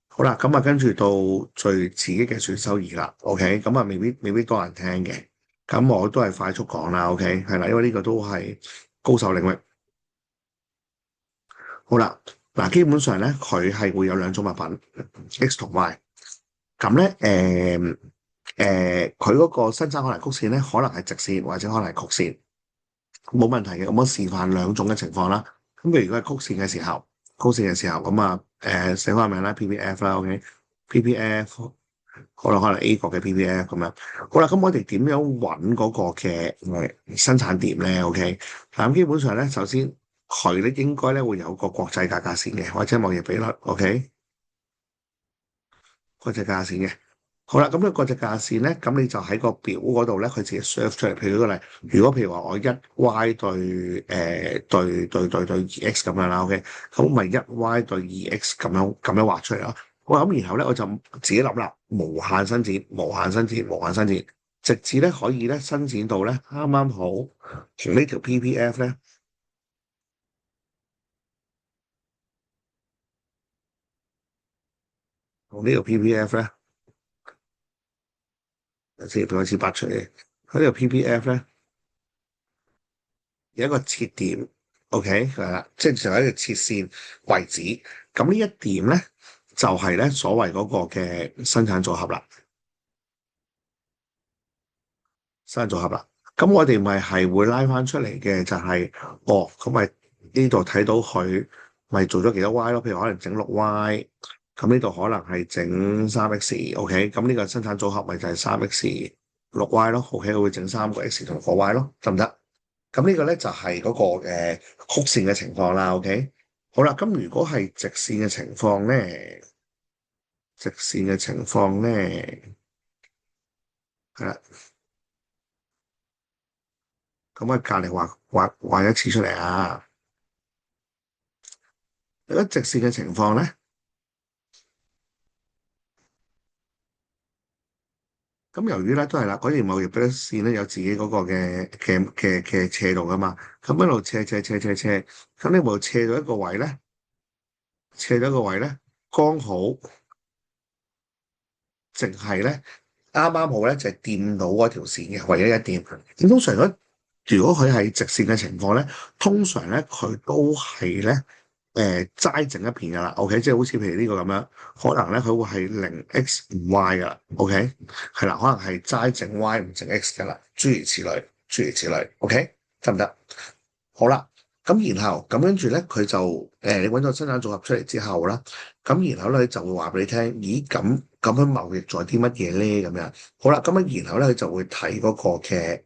好啦，咁啊跟住到最刺激嘅選修二啦。OK，咁啊未必多人聽嘅，咁我都係快速講啦。OK，係啦，因為呢個都係高手領域。好啦，嗱，基本上咧佢係會有兩種物品，X 同 Y。咁咧佢嗰個生產可能曲線咧，可能係直線或者可能係曲線，冇問題嘅。咁我示範兩種嘅情況啦。咁譬如如果係曲線嘅時候，咁啊，寫翻個名啦，PPF 啦，OK，PPF，可能 A 國嘅 PPF 咁樣。好啦，咁我哋點樣揾嗰個嘅生產點咧？OK，咁基本上咧，首先佢咧應該咧會有個國際價格線嘅，或者貿易比率，OK，國際價格線嘅。好啦，咁呢個國際價線咧，咁你就喺個表嗰度咧，佢自己 serve 出嚟。譬如舉個例，如果譬如話我一 Y 對二 X 咁樣啦，OK，咁咪一 Y 對二 X 咁樣畫出嚟咯。好，咁然後咧我就自己諗啦，無限伸展，無限伸展，無限伸展，直至咧可以咧伸展到咧啱啱好同呢條 PPF 咧呢個 PPF 咧，先俾我支筆出嚟。佢呢個 PPF 咧有一個切點，OK 係啦，即係就係一個切線為止。咁呢一點咧就係咧所謂嗰個嘅生產組合啦，生產組合啦。咁我哋咪係會拉翻出嚟嘅，就係哦，咁咪呢度睇到佢咪做咗幾多 Y 咯？譬如可能整6Y，咁呢度可能係整3X，OK，咁呢個生產組合咪就係3X6Y 咯，OK，佢會整3個X 同6個Y咯，得唔得？咁呢個咧就係嗰個曲線嘅情況啦，OK。好啦，咁如果係直線嘅情況咧，直線嘅情況咧，係啦，咁啊隔離畫一次出嚟啊。如果直線嘅情況咧，咁由於咧都係啦，嗰條貿易標線咧有自己嗰個嘅斜度噶嘛，咁一路斜，咁你冇斜到一個位咧，斜到一個位咧，剛好淨係咧啱啱好咧就係掂到嗰條線嘅唯一一掂。咁通常如果佢係直線嘅情況咧，通常咧佢都係咧齋整一片噶啦，OK，即係好似譬如呢個咁樣，可能咧佢會係0x 唔 y 噶啦，OK，係啦，可能係齋整 y 唔整 x 噶啦，諸如此類，諸如此類，OK，得唔得？好啦，咁然後咁跟住咧，佢就你揾咗生產組合出嚟之後啦，咁然後咧就會話俾你聽，咦咁樣貿易咗啲乜嘢咧？咁樣好啦，咁樣然後咧佢就會睇嗰個嘅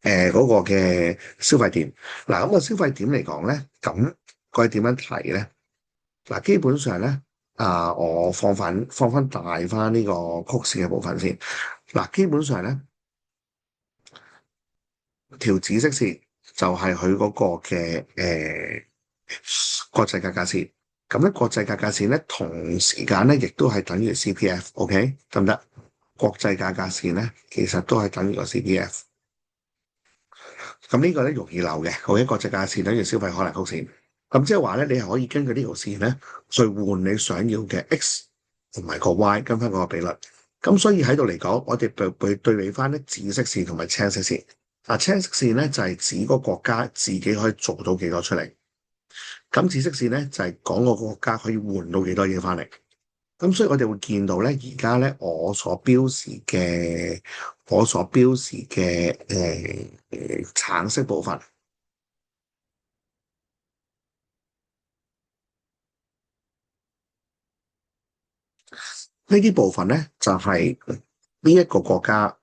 誒嗰個嘅消費點。嗱，咁個消費點嚟講咧，咁佢係點樣睇咧？嗱，基本上咧，我放翻大翻呢個曲線嘅部分先。嗱，基本上咧，條紫色線就係佢嗰個嘅國際價格線。咁咧，國際價格線咧，同時間咧，亦都係等於 CPF，OK，得唔得？國際價格線咧，其實都係等於個 CPF。咁呢個咧容易漏嘅，好，一個國際價線等於消費可能曲線。咁即係話咧，你係可以根據呢條線咧，去換你想要嘅 X 同埋個 Y，跟翻嗰個比率。咁所以喺度嚟講，我哋對比翻咧紫色線同埋青色線。青色線咧就係指個國家自己可以做到幾多出嚟，咁紫色線咧就係講個國家可以換到幾多嘢翻嚟。咁所以我哋會見到咧，而家咧我所標示嘅橙色部分。呢啲部分咧就係呢一個國家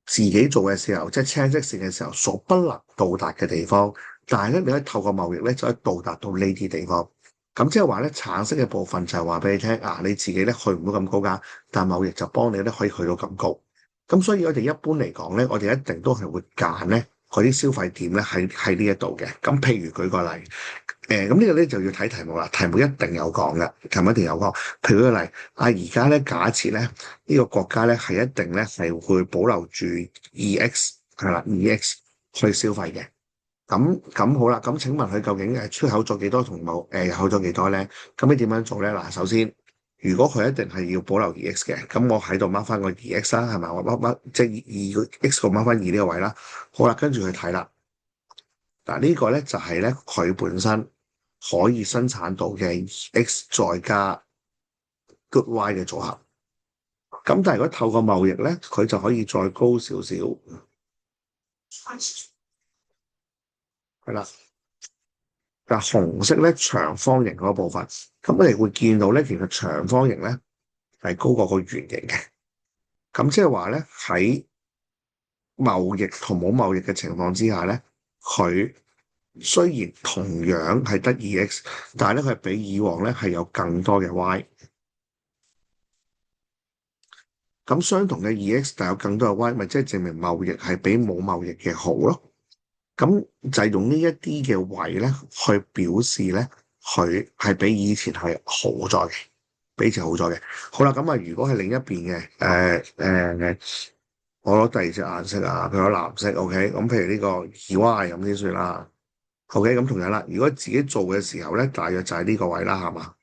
自己做嘅時候，即係青色線嘅時候所不能到達嘅地方，但係咧你可以透過貿易咧就可以到達到呢啲地方。咁即係話咧，橙色嘅部分就係話俾你聽，你自己咧去唔到咁高㗎，但係貿易就幫你咧可以去到咁高。咁所以我哋一般嚟講咧，我哋一定都係會揀咧嗰啲消費點咧喺呢一度嘅。咁譬如舉個例。咁呢個咧就要睇題目啦，題目一定有講嘅，題目一定有講。譬如舉個例，而家咧假設咧呢個國家咧係一定咧係會保留住 2X 係啦，2X 去消費嘅。咁好啦，咁請問佢究竟係出口咗幾多同冇入口咗幾多咧？咁你點樣做咧？嗱，首先如果佢一定係要保留 2X 嘅，咁我喺度 mark 翻個 2X 啦，係咪？我 mark 即係二 X 個 mark 翻2呢個位啦。好啦，跟住去睇啦。嗱，呢個咧就係咧佢本身可以生產到嘅 X 再加 Good Y 嘅組合。咁但係如果透過貿易咧，佢就可以再高少少，係啦。嗱，紅色咧長方形嗰部分，咁我哋會見到咧，其實長方形咧係高過個圓形嘅。咁即係話咧喺貿易同冇貿易嘅情況之下咧，佢雖然同樣係得2X，但係咧佢係比以往咧係有更多嘅 Y。咁相同嘅 2X，但有更多嘅 Y，咪即係證明貿易係比冇貿易嘅好咯。咁就係用呢一啲嘅位咧，去表示咧佢係比以前係好咗嘅，比以前好咗嘅。好啦，咁啊，如果係另一邊嘅，我攞第二隻顏色啊，譬如攞藍色，OK，咁譬如呢個2Y 咁先算啦。OK，咁同樣啦，如果自己做嘅時候咧，大約就係呢個位啦，係嘛？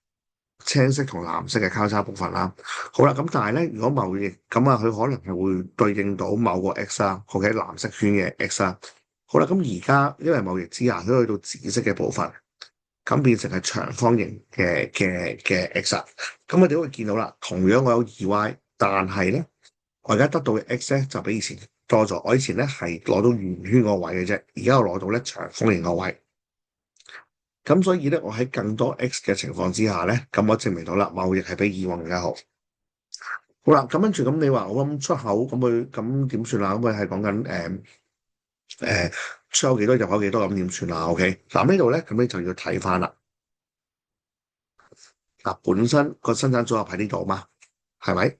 青色同藍色嘅交叉部分啦。好啦，咁但係咧，如果貿易咁啊，佢可能係會對應到某個 X 啦，OK，藍色圈嘅 X 啦。好啦，咁而家因為貿易之下，佢去到紫色嘅部分，咁變成係長方形嘅 X 啦。咁我哋會見到啦，同樣我有2Y，但係咧，我而家得到嘅 X 咧就比以前多咗。我以前咧係攞到圓圈個位嘅啫，而家我攞到咧長方形個位。咁所以咧，我喺更多 X 嘅情況之下咧，咁我證明到啦，貿易係比以往更加好。好啦，咁跟住咁你話我諗出口咁佢咁點算啊？咁佢係講緊出口幾多入口幾多咁點算啊？OK，嗱呢度咧咁你就要睇翻啦。嗱，本身個生產組合喺呢度嘛，係咪？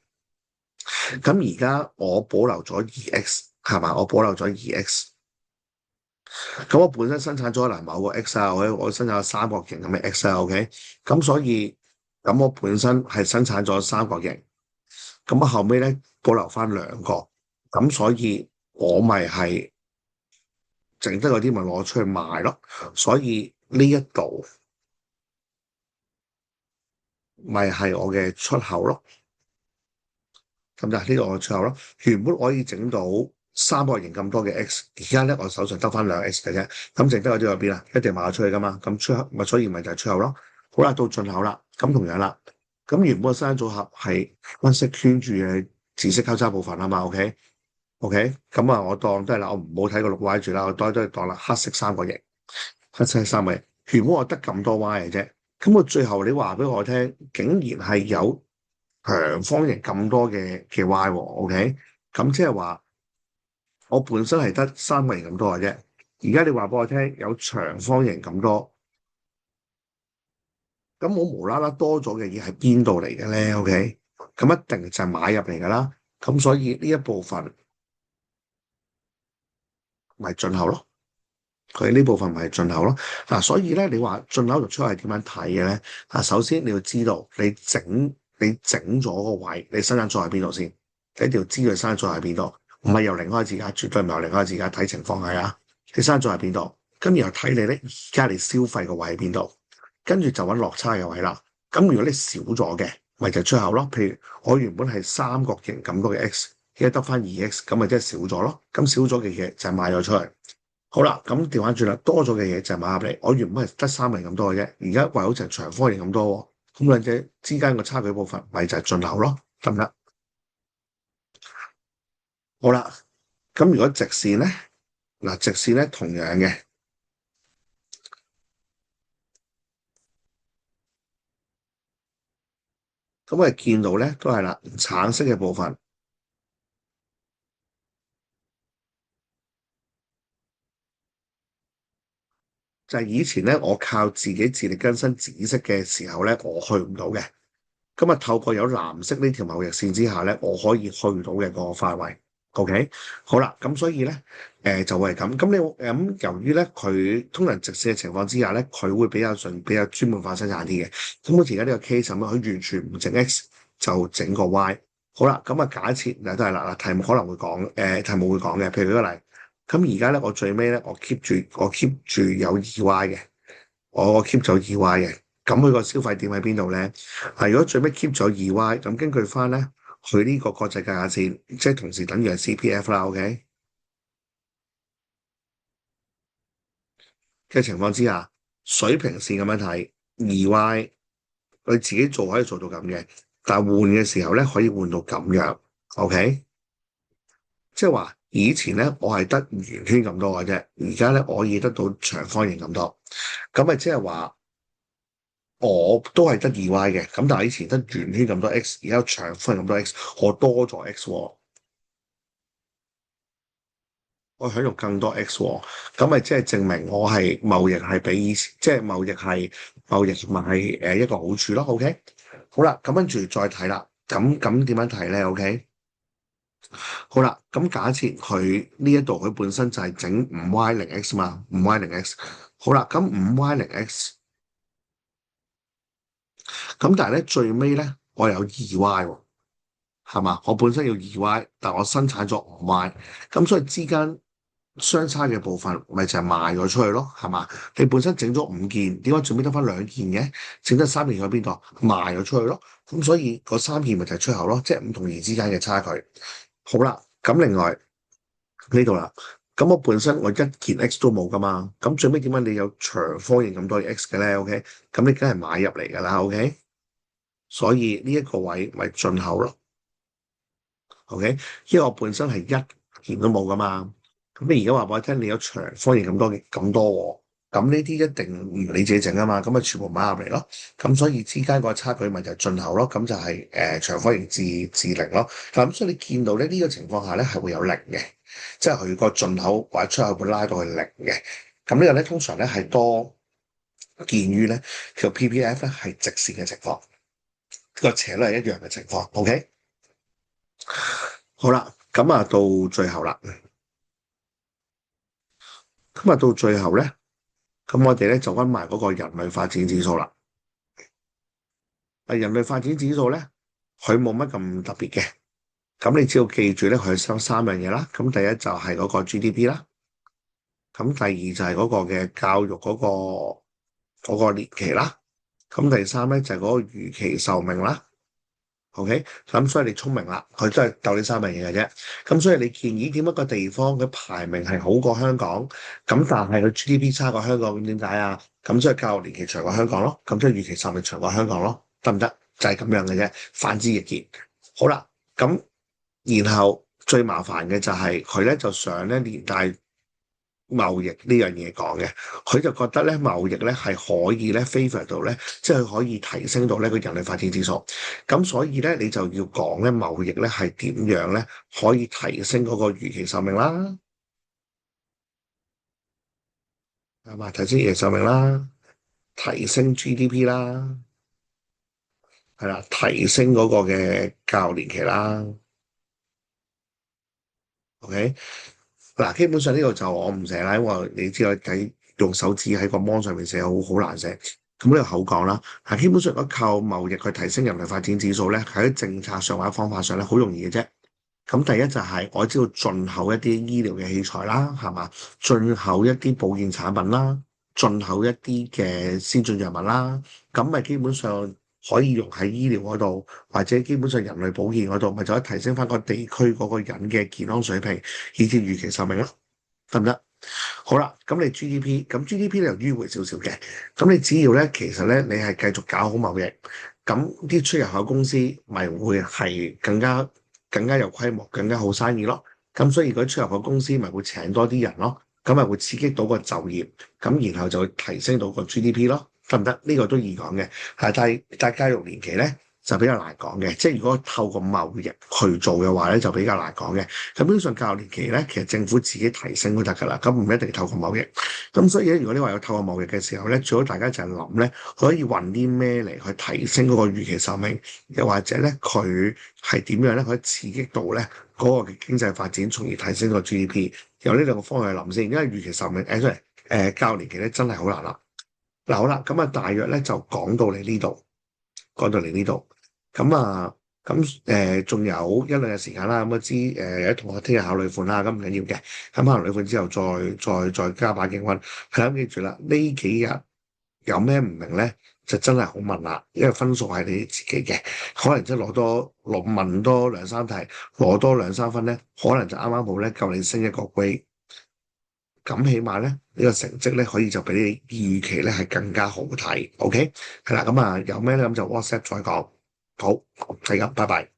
咁而家我保留咗2X 係嘛？我保留咗2X。咁我本身生產咗嗱某個 X 啊，我生產咗三角形咁嘅 X 啊，OK，咁所以咁我本身係生產咗三角形，咁我後尾咧保留翻兩個，咁所以我咪係剩得嗰啲咪攞出去賣咯，所以呢一度咪係我嘅出口咯，咁就係呢度我嘅出口咯。原本可以整到三角形咁多嘅 X，而家咧我手上得翻兩 X 嘅啫，咁剩得嗰啲喺邊啊？一定賣咗出去噶嘛，咁出口咪所以咪就係出口咯。好啦，到進口啦，咁同樣啦，咁原本嘅生產組合係黑色圈住嘅紫色交叉部分啊嘛，OK，咁啊我當都係啦，我唔好睇個6Y 住啦，我都係當啦黑色三角形，黑色三角形，原本我得咁多 Y 嘅啫，咁我最後你話俾我聽，竟然係有長方形咁多嘅 Y 喎，OK，咁即係話。我本身係得三角形咁多嘅啫，而家你話俾我聽有長方形咁多，咁我無啦啦多咗嘅嘢係邊度嚟嘅咧？OK，咁一定就係買入嚟噶啦，咁所以呢一部分咪進口咯，佢呢部分咪係進口咯。嗱，所以咧你話進口同出口係點樣睇嘅咧？嗱，首先你要知道你整咗個位，你生產咗喺邊度先？你一定要知道你生產咗喺邊度，唔係由零開始㗎，絕對唔係由零開始㗎，睇情況係啊。你生咗喺邊度？跟住又睇你咧，而家你消費個位喺邊度？跟住就揾落差嘅位啦。咁如果你少咗嘅，咪就出口咯。譬如我原本係三角形咁多嘅 X，而家得翻2X，咁咪即係少咗咯。咁少咗嘅嘢就係賣咗出去。好啦，咁調翻轉啦，多咗嘅嘢就係買入嚟。我原本係得三角形咁多嘅啫，而家為好成長方形咁多喎。咁兩者之間個差距部分咪就係進口咯，得唔得？好啦，咁如果直線咧，嗱直線咧同樣嘅。咁我哋見到咧，都係啦，橙色嘅部分就係以前咧，我靠自己自力更生紫色嘅時候咧，我去唔到嘅。今日透過有藍色呢條貿易線之下咧，我可以去到嘅個範圍。OK，好啦，咁所以咧，就會係咁。咁你由於咧佢通常直線嘅情況之下咧，佢會比較專門化生產啲嘅。咁好似而家呢個 case 咁樣，佢完全唔整 X 就整個 Y。好啦，咁啊假設嗱都係啦，嗱題目可能會講，題目會講嘅，譬如舉個例，咁而家咧我最尾咧我 keep住有2Y 嘅，我 keep 咗2Y 嘅，咁佢個消費點喺邊度咧？嗱，如果最尾 keep 咗2Y，咁根據翻咧佢呢個國際價格線，即係同時等於係 CPF 啦，OK 嘅情況之下，水平線咁樣睇2Y，佢自己做可以做到咁嘅，但係換嘅時候咧可以換到咁樣，OK。即係話以前咧，我係得圓圈咁多嘅啫，而家咧我可以得到長方形咁多，咁咪即係話我都係得2Y嘅，咁但係以前得圓圈咁多 X，而家有長方形咁多 X，我多咗 X 喎，我享用更多 X 喎，咁咪即係證明我係貿易係比以前，即係貿易咪係一個好處咯。OK，好啦，咁跟住再睇啦，咁點樣睇咧？OK。好啦，咁假設佢呢一度佢本身就係整5Y0X 嘛，5Y0X。好啦，咁5Y0X，咁但係咧最尾咧我有2Y 喎，係嘛？我本身要2Y，但我生產咗5Y，咁所以之間相差嘅部分咪就係賣咗出去咯，係嘛？你本身整咗5件，點解最尾得翻2件嘅？整得3件喺邊度？賣咗出去咯。咁所以嗰3件咪就係出口咯，即係五同二之間嘅差距。好啦，咁另外呢度啦，咁我本身我一件 X 都冇噶嘛，咁最尾點解你有長方形咁多 X 嘅咧？OK，咁你梗係買入嚟噶啦，OK，所以呢一個位咪進口咯，OK，因為我本身係一件都冇噶嘛，咁你而家話俾我聽，你有長方形咁多嘅咁多喎，咁呢啲一定唔你自己整啊嘛，咁咪全部買入嚟咯，咁所以之間個差距咪就係進口咯，咁就係長方形至零咯，咁所以你見到咧呢個情況下咧係會有零嘅。即係佢個進口或者出口會拉到去零嘅，咁呢個咧通常咧係多見於咧條 PPF 咧係直線嘅情況，個斜率係一樣嘅情況。OK，好啦，咁啊到最後啦，咁啊到最後咧，咁我哋咧就揾埋嗰個人類發展指數啦。啊，人類發展指數咧，佢冇乜咁特別嘅，咁你只要記住咧，佢收3樣嘢啦。咁第一就係嗰個 GDP 啦，咁第二就係嗰個嘅教育嗰個年期啦。咁第三咧就係嗰個預期壽命啦，OK，咁所以你聰明啦，佢都係鬥呢3樣嘢嘅啫。咁所以你建議點一個地方嘅排名係好過香港，咁但係佢 GDP 差過香港，咁點解啊？咁即係教育年期長過香港咯，咁即係預期壽命長過香港咯，得唔得？就係咁樣嘅啫，反之亦然。好啦，咁然後最麻煩嘅就係佢咧就想咧連帶貿易呢樣嘢講嘅，佢就覺得咧貿易咧係可以咧 favor 到咧，即係可以提升到呢個人類發展指數。咁所以咧你就要講咧貿易咧係點樣咧可以提升嗰個預期壽命啦，係嘛？提升預期壽命啦，提升 GDP 啦，係啦，提升嗰個嘅教育年期啦。OK，嗱，基本上呢個就我唔寫啦，因為你知我睇用手指喺個 mon 上面寫好難寫。咁呢個口講啦，嗱，基本上都靠貿易去提升人類發展指數咧，喺政策上或者方法上咧，好容易嘅啫。咁第一就係我知道進口一啲醫療嘅器材啦，係嘛？進口一啲保健產品啦，進口一啲嘅先進藥物啦，咁咪基本上可以用喺醫療嗰度，或者基本上人類保健嗰度，咪就可以提升翻個地區嗰個人嘅健康水平，以至預期壽命咯，得唔得？好啦，咁你 GDP，咁 GDP 咧又迂迴少少嘅，咁你只要咧，其實咧你係繼續搞好貿易，咁啲出入口公司咪會係更加有規模、更加好生意咯。咁所以如果出入口公司咪會請多啲人咯，咁咪會刺激到個就業，咁然後就會提升到個 GDP 咯，得唔得？呢個都易講嘅，但係教育年期咧，就比較難講嘅，即係如果透過貿易去做嘅話咧，就比較難講嘅。咁基本上教育年期咧，其實政府自己提升都得㗎啦，咁唔一定透過貿易。咁所以咧，如果你話有透過貿易嘅時候咧，最好大家就係諗咧，可以運啲咩嚟去提升嗰個預期壽命，又或者咧佢係點樣咧可以刺激到咧嗰個嘅經濟發展，從而提升個 GDP。由呢兩個方向去諗先，因為預期壽命sorry 教育年期咧真係好難啦。嗱好啦，咁啊大約咧就講到你呢度，講到你呢度。咁啊，咁仲有1-2日時間啦。咁我知有啲同學聽日考慮款啦，咁唔緊要嘅。咁考慮款之後再加把勁溫。係啦，記住啦，呢幾日有咩唔明咧，就真係好問啦，因為分數係你自己嘅，可能即係問多2-3題，攞多2-3分咧，可能就啱啱好咧夠你升一個 grade。咁起碼咧呢個成績咧可以就比你預期咧係更加好睇。OK，係啦，咁啊有咩咧咁就 WhatsApp 再講。好，係咁，拜拜。